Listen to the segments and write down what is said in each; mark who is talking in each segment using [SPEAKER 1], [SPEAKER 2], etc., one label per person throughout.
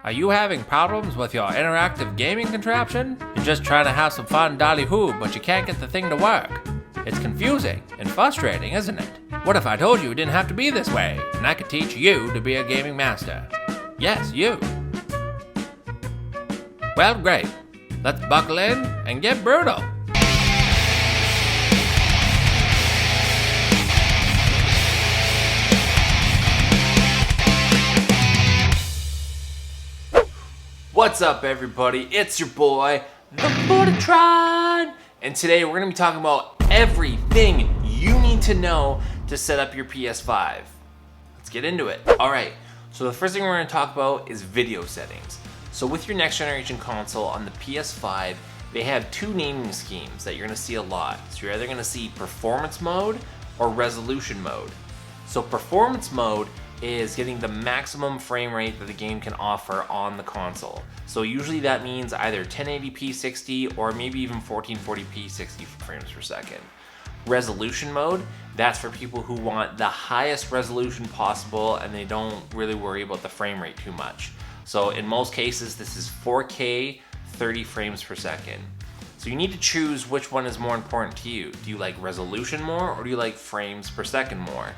[SPEAKER 1] Are you having problems with your interactive gaming contraption? You're just trying to have some fun dolly-hoo, but you can't get the thing to work. It's confusing and frustrating, isn't it? What if I told you it didn't have to be this way, and I could teach you to be a gaming master? Yes, you. Well, great. Let's buckle in and get brutal. What's up, everybody? It's your boy, the Bordertron, and today we're going to be talking about everything you need to know to set up your PS5. Let's get into it. Alright, so the first thing we're going to talk about is video settings. So with your next generation console on the PS5, they have two naming schemes that you're going to see a lot. So you're either going to see performance mode or resolution mode. So performance mode is getting the maximum frame rate that the game can offer on the console. So usually that means either 1080p 60 or maybe even 1440p 60 frames per second. Resolution mode, that's for people who want the highest resolution possible and they don't really worry about the frame rate too much. So in most cases, this is 4K 30 frames per second. So you need to choose which one is more important to you. Do you like resolution more or do you like frames per second more?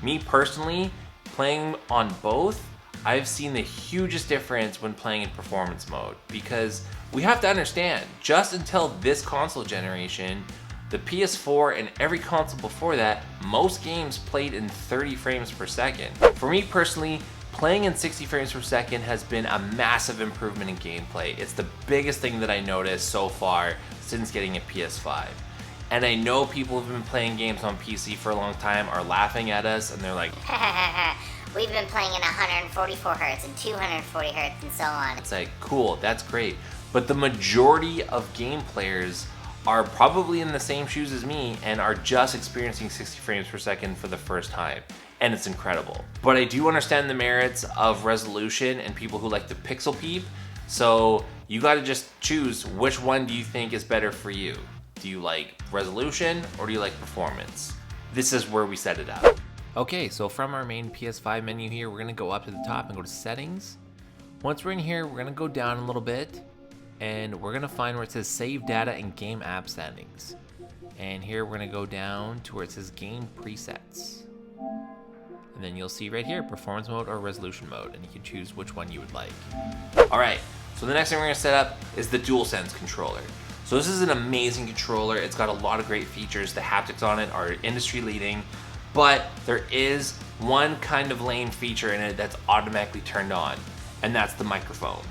[SPEAKER 1] Me personally, playing on both, I've seen the hugest difference when playing in performance mode, because we have to understand, just until this console generation, the PS4 and every console before that, most games played in 30 frames per second. For me personally, playing in 60 frames per second has been a massive improvement in gameplay. It's the biggest thing that I noticed so far since getting a PS5. And I know people who've been playing games on PC for a long time are laughing at us and they're like,
[SPEAKER 2] we've been playing in 144 hertz and 240 hertz and so on.
[SPEAKER 1] It's like, cool, that's great. But the majority of game players are probably in the same shoes as me and are just experiencing 60 frames per second for the first time. And it's incredible. But I do understand the merits of resolution and people who like to pixel peep. So you gotta just choose which one do you think is better for you. Do you like resolution or do you like performance? This is where we set it up. Okay, so from our main PS5 menu here, we're gonna go up to the top and go to settings. Once we're in here, we're gonna go down a little bit and we're gonna find where it says save data and game app settings. And here we're gonna go down to where it says game presets. And then you'll see right here, performance mode or resolution mode, and you can choose which one you would like. All right, so the next thing we're gonna set up is the Dualsense controller. So this is an amazing controller. It's got a lot of great features. The haptics on it are industry leading, but there is one kind of lame feature in it that's automatically turned on, and that's the microphone.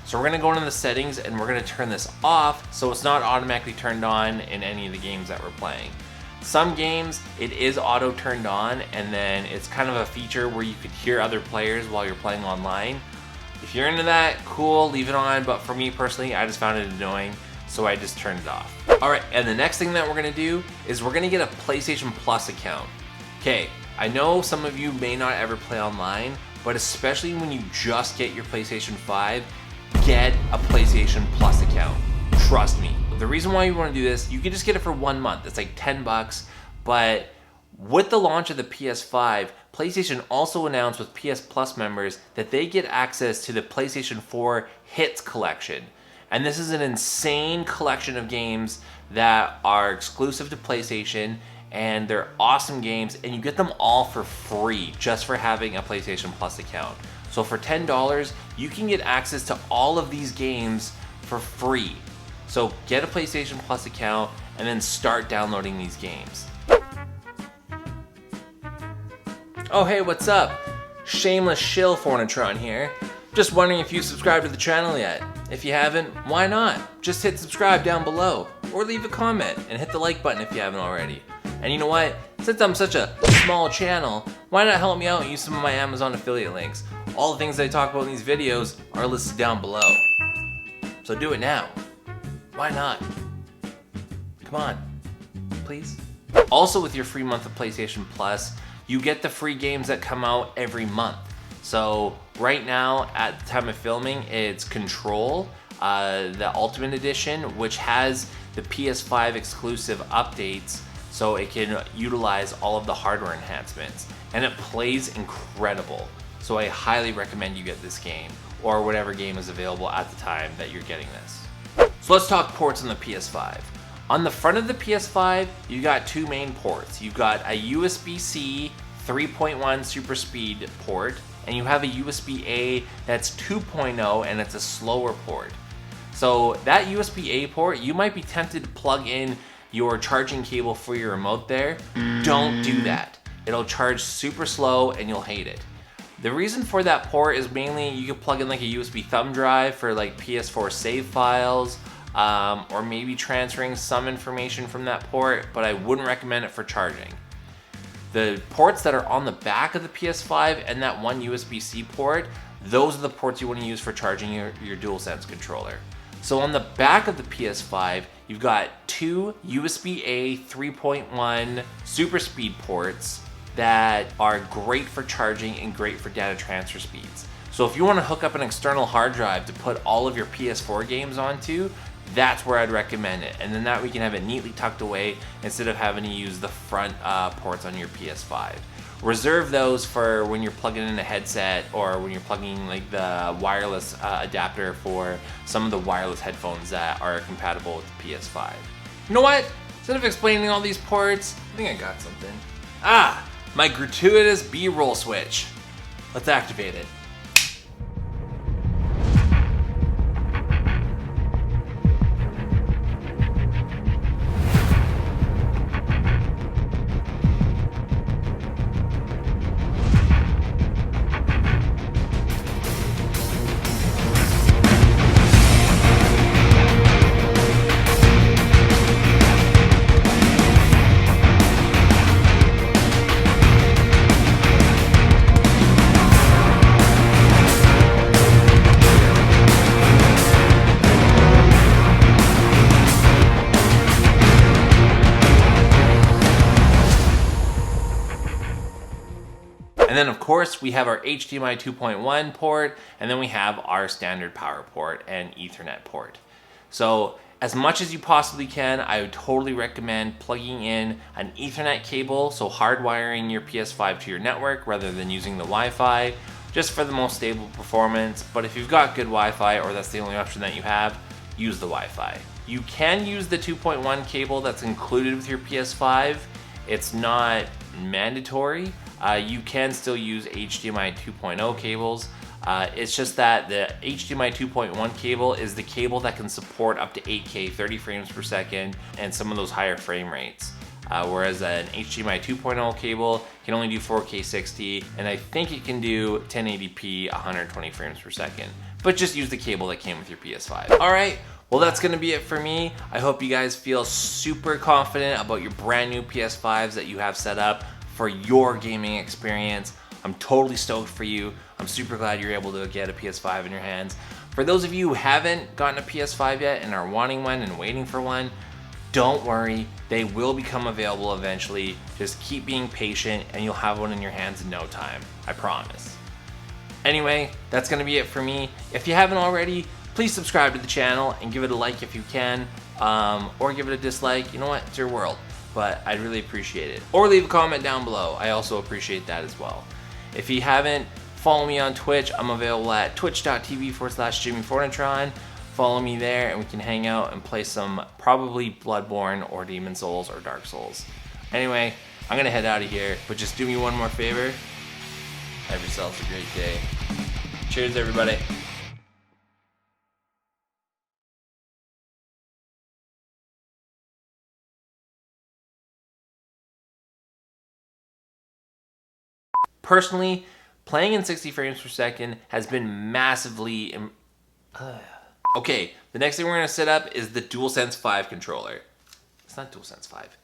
[SPEAKER 1] So we're gonna go into the settings and we're gonna turn this off so it's not automatically turned on in any of the games that we're playing. Some games, it is auto turned on, and then it's kind of a feature where you could hear other players while you're playing online. If you're into that, cool, leave it on, but for me personally, I just found it annoying, so I just turned it off. All right, and the next thing that we're gonna do is we're gonna get a PlayStation Plus account. Okay, I know some of you may not ever play online, but especially when you just get your PlayStation 5, get a PlayStation Plus account. Trust me. The reason why you wanna do this, you can just get it for 1 month. It's like 10 bucks, but with the launch of the PS5, PlayStation also announced with PS Plus members that they get access to the PlayStation 4 Hits collection. And this is an insane collection of games that are exclusive to PlayStation, and they're awesome games, and you get them all for free just for having a PlayStation Plus account. So for $10, you can get access to all of these games for free. So get a PlayStation Plus account and then start downloading these games. Oh hey, what's up? Shameless shill Fornatron here. Just wondering if you subscribed to the channel yet. If you haven't, why not? Just hit subscribe down below, or leave a comment and hit the like button if you haven't already. And you know what? Since I'm such a small channel, why not help me out and use some of my Amazon affiliate links? All the things that I talk about in these videos are listed down below. So do it now. Why not? Come on, please. Also with your free month of PlayStation Plus, you get the free games that come out every month. So right now, at the time of filming, it's Control, the Ultimate Edition, which has the PS5 exclusive updates so it can utilize all of the hardware enhancements. And it plays incredible. So I highly recommend you get this game. or whatever game is available at the time that you're getting this. So let's talk ports on the PS5. On the front of the PS5, you got two main ports. You've got a USB-C 3.1 super speed port, and you have a USB-A that's 2.0 and it's a slower port. So that USB-A port, you might be tempted to plug in your charging cable for your remote there. Don't do that. It'll charge super slow and you'll hate it. The reason for that port is mainly you can plug in like a USB thumb drive for like PS4 save files, or maybe transferring some information from that port, but I wouldn't recommend it for charging. The ports that are on the back of the PS5 and that one USB-C port, those are the ports you want to use for charging your Dualsense controller. So on the back of the PS5, you've got two USB-A 3.1 super speed ports that are great for charging and great for data transfer speeds. So if you want to hook up an external hard drive to put all of your PS4 games onto, that's where I'd recommend it. And then that way you can have it neatly tucked away instead of having to use the front ports on your PS5. Reserve those for when you're plugging in a headset or when you're plugging like the wireless adapter for some of the wireless headphones that are compatible with the PS5. You know what? Instead of explaining all these ports, I think I got something. My gratuitous BRoll Switch. Let's activate it. And then of course we have our HDMI 2.1 port, and then we have our standard power port and Ethernet port. So as much as you possibly can, I would totally recommend plugging in an Ethernet cable, so hardwiring your PS5 to your network rather than using the Wi-Fi, just for the most stable performance. But if you've got good Wi-Fi, or that's the only option that you have, use the Wi-Fi. You can use the 2.1 cable that's included with your PS5. It's not mandatory. You can still use HDMI 2.0 cables. It's just that the HDMI 2.1 cable is the cable that can support up to 8K 30 frames per second and some of those higher frame rates. Whereas an HDMI 2.0 cable can only do 4K 60, and I think it can do 1080p 120 frames per second. But just use the cable that came with your PS5. All right, well that's gonna be it for me. I hope you guys feel super confident about your brand new PS5s that you have set up for your gaming experience. I'm totally stoked for you. I'm super glad you're able to get a PS5 in your hands. For those of you who haven't gotten a PS5 yet and are wanting one and waiting for one, don't worry, they will become available eventually. Just keep being patient and you'll have one in your hands in no time, I promise. Anyway, that's gonna be it for me. If you haven't already, please subscribe to the channel and give it a like if you can, or give it a dislike. You know what, it's your world, but I'd really appreciate it. Or leave a comment down below, I also appreciate that as well. If you haven't, follow me on Twitch. I'm available at twitch.tv/JimmyFornitron. Follow me there and we can hang out and play some probably Bloodborne or Demon Souls or Dark Souls. Anyway, I'm gonna head out of here, but just do me one more favor. Have yourselves a great day. Cheers, everybody. Personally, playing in 60 frames per second has been massively... Okay, the next thing we're gonna set up is the DualSense 5 controller. It's not DualSense 5.